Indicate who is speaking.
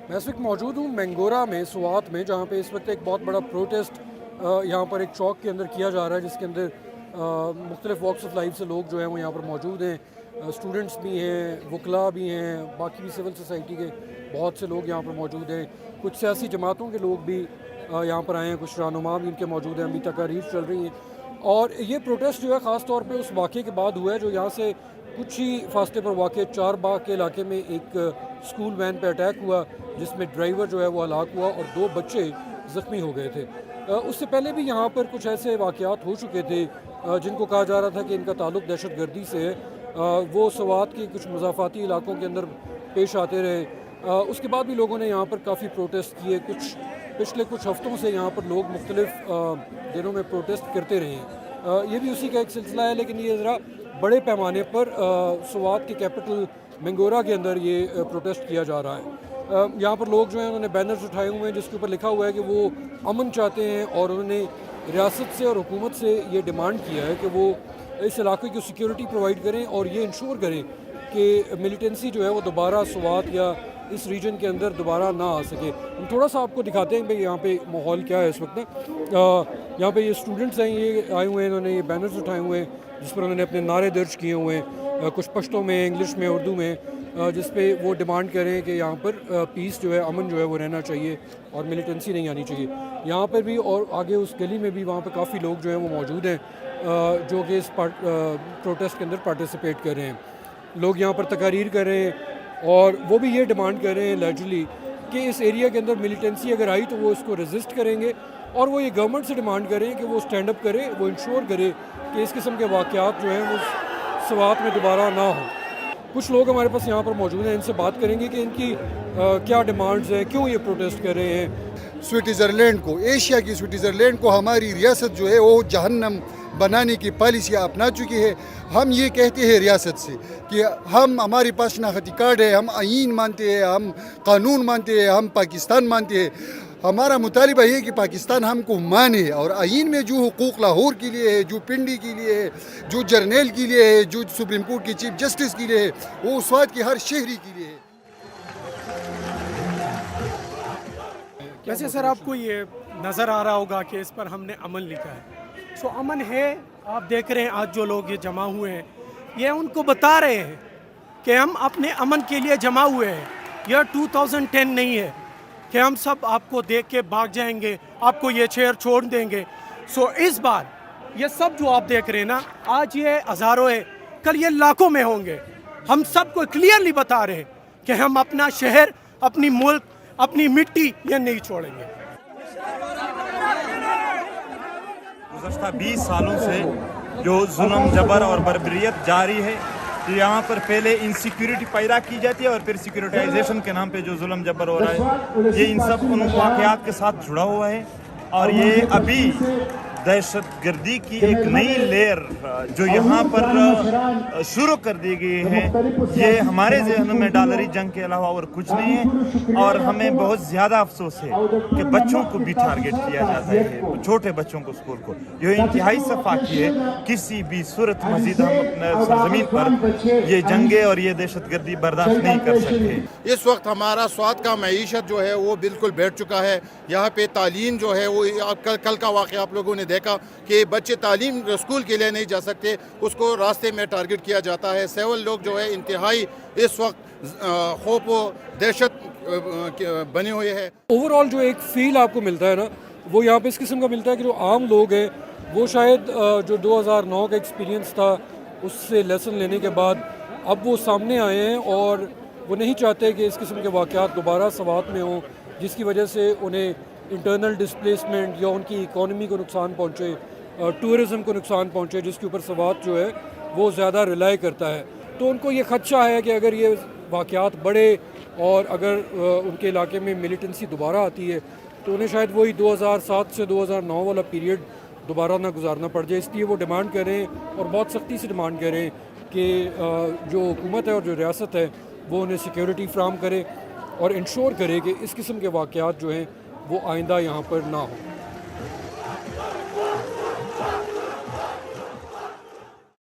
Speaker 1: मैं इस वक्त मौजूद हूँ मैंगोरा में, स्वात में, जहाँ पे इस वक्त एक बहुत बड़ा प्रोटेस्ट यहाँ पर एक चौक के अंदर किया जा रहा है, जिसके अंदर मुख्तलिफ वॉक्स ऑफ लाइफ से लोग जो हैं वो यहाँ पर मौजूद हैं। स्टूडेंट्स भी हैं, वकला भी हैं, बाकी भी सिविल सोसाइटी के बहुत से लोग यहाँ पर मौजूद हैं। कुछ सियासी जमातों के लोग भी यहाँ पर आए हैं, कुछ रहनुमा भी इनके मौजूद हैं। अभी तकारीर चल रही हैं और ये प्रोटेस्ट जो है ख़ास तौर पे उस वाक़े के बाद हुआ है जो यहाँ से कुछ ही फासले पर वाक़ चार बाग के इलाके में एक स्कूल वैन पे अटैक हुआ, जिसमें ड्राइवर जो है वो हलाक हुआ और 2 बच्चे ज़ख्मी हो गए थे। उससे पहले भी यहाँ पर कुछ ऐसे वाक़यात हो चुके थे जिनको कहा जा रहा था कि इनका ताल्लुक़ दहशत गर्दी से है। वो स्वात के कुछ मज़ाफ़ाती इलाकों के अंदर पेश आते रहे। उसके बाद भी लोगों ने यहाँ पर काफ़ी प्रोटेस्ट किए। पिछले कुछ हफ़्तों से यहाँ पर लोग मुख्तलिफ़ दिनों में प्रोटेस्ट करते रहे हैं। ये भी उसी का एक सिलसिला है, लेकिन ये ज़रा बड़े पैमाने पर स्वात के कैपिटल मैंगोरा के अंदर ये प्रोटेस्ट किया जा रहा है। यहाँ पर लोग जो हैं उन्होंने बैनर्स उठाए हुए हैं जिसके ऊपर लिखा हुआ है कि वो अमन चाहते हैं और उन्होंने रियासत से और हुकूमत से ये डिमांड किया है कि वो इस इलाके की सिक्योरिटी प्रोवाइड करें और ये इंश्योर करें कि मिलिटेंसी जो है वो दोबारा स्वात या इस रीजन के अंदर दोबारा ना आ सके। हम थोड़ा सा आपको दिखाते हैं भाई यहाँ पे माहौल क्या है इस वक्त ना। यहाँ पे ये स्टूडेंट्स हैं, ये आए हुए हैं, इन्होंने ये बैनर्स उठाए हुए हैं जिस पर उन्होंने अपने नारे दर्ज किए हुए हैं, कुछ पश्तो में, इंग्लिश में, उर्दू में, जिस पे वो डिमांड करें कि यहाँ पर पीस जो है, अमन जो है वो रहना चाहिए और मिलिटेंसी नहीं आनी चाहिए। यहाँ पर भी और आगे उस गली में भी वहाँ पर काफ़ी लोग जो हैं वो मौजूद हैं जो कि इस प्रोटेस्ट के अंदर पार्टिसिपेट कर रहे हैं। लोग यहाँ पर तकारीर कर रहे हैं और वो भी ये डिमांड कर रहे हैं लार्जली कि इस एरिया के अंदर मिलिटेंसी अगर आई तो वो इसको रेजिस्ट करेंगे और वो ये गवर्नमेंट से डिमांड करें कि वो स्टैंड अप करे, वो इंश्योर करे कि इस किस्म के वाक़यात जो हैं वो स्वात में दोबारा ना हो। कुछ लोग हमारे पास यहाँ पर मौजूद हैं, इनसे बात करेंगे कि इनकी क्या डिमांड्स हैं, क्यों ये प्रोटेस्ट कर रहे हैं।
Speaker 2: स्विट्ज़रलैंड को, एशिया की स्विट्ज़रलैंड को हमारी रियासत जो है वो जहन्नम बनाने की पॉलिसियाँ अपना चुकी है। हम ये कहते हैं रियासत से कि हमारे पास शनाख्ती कार्ड है, हम आईन मानते हैं, हम कानून मानते हैं, हम पाकिस्तान मानते हैं। हमारा मुतालिबा ये है कि पाकिस्तान हमको माने और आईन में जो हुकूक लाहौर के लिए है, जो पिंडी के लिए है, जो जर्नैल के लिए है, जो सुप्रीम कोर्ट के चीफ जस्टिस के लिए है, वो स्वात के हर शहरी के लिए है।
Speaker 3: वैसे सर आपको ये नज़र आ रहा होगा कि इस पर हमने अमन लिखा है। सो अमन है, आप देख रहे हैं आज जो लोग ये जमा हुए हैं ये उनको बता रहे हैं कि हम अपने अमन के लिए जमा हुए हैं। यह 2010 नहीं है कि हम सब आपको देख के भाग जाएंगे, आपको ये शहर छोड़ देंगे। सो इस बार ये सब जो आप देख रहे हैं ना, आज ये हज़ारों है, कल ये लाखों में होंगे। हम सबको क्लियरली बता रहे हैं कि हम अपना शहर, अपनी मुल्क, अपनी मिट्टी ये नहीं छोड़ेंगे।
Speaker 4: गुज़श्ता 20 सालों से जो जुल्म, जबर और बर्बरियत जारी है, तो यहाँ पर पहले इनसिक्योरिटी पैदा की जाती है और फिर सिक्योरिटाइजेशन के नाम पे जो जुल्म जबर हो रहा है, ये इन सब उन वाक़यात के साथ जुड़ा हुआ है। और ये अभी दहशत गर्दी की एक नई लेयर जो यहाँ पर शुरू कर दी गई है, ये हमारे जहनों में डॉलरी जंग के अलावा और कुछ नहीं है। और हमें बहुत ज़्यादा अफसोस है कि बच्चों को भी टारगेट किया जाता है, छोटे बच्चों को, स्कूल को। यह इंतहाई सफाकी है। किसी भी सूरत मजीद हम अपने सरजमीन पर ये जंगे और ये दहशत गर्दी बर्दाश्त नहीं कर सकते।
Speaker 5: इस वक्त हमारा स्वात का मईशत जो है वो बिल्कुल बैठ चुका है। यहाँ पे तालीम जो है वो कल का वाक़या आप लोगों ने देखा कि बच्चे तालीम स्कूल के लिए नहीं जा सकते, उसको रास्ते में टारगेट किया जाता है। सेवल लोग जो है इंतहाई इस वक्त खौफ व दहशत बने हुए हैं।
Speaker 1: ओवरऑल जो एक फ़ील आपको मिलता है ना, वो यहाँ पे इस किस्म का मिलता है कि जो आम लोग हैं वो शायद जो 2009 का एक्सपीरियंस था उससे लेसन लेने के बाद अब वो सामने आए हैं और वो नहीं चाहते कि इस किस्म के वाक़यात दोबारा स्वात में हों, जिसकी वजह से उन्हें इंटरनल डिस्प्लेसमेंट या उनकी इकॉनमी को नुकसान पहुँचे, टूरिज़म को नुकसान पहुँचे, जिसके ऊपर स्वात जो है वो ज़्यादा रिलाई करता है। तो उनको ये खदशा है कि अगर ये वाक़यात बढ़े और अगर उनके इलाके में मिलिटेंसी दोबारा आती है तो उन्हें शायद वही 2007 से 2009 वाला पीरियड दोबारा ना गुजारना पड़ जाए। इसलिए वो डिमांड करें और बहुत सख्ती से डिमांड करें कि जो हुकूमत है और जो रियासत है वो उन्हें सिक्योरिटी फ्राहम करे और इंश्योर करे कि इस किस्म के वाक़यात जो हैं वो आइंदा यहाँ पर ना हो।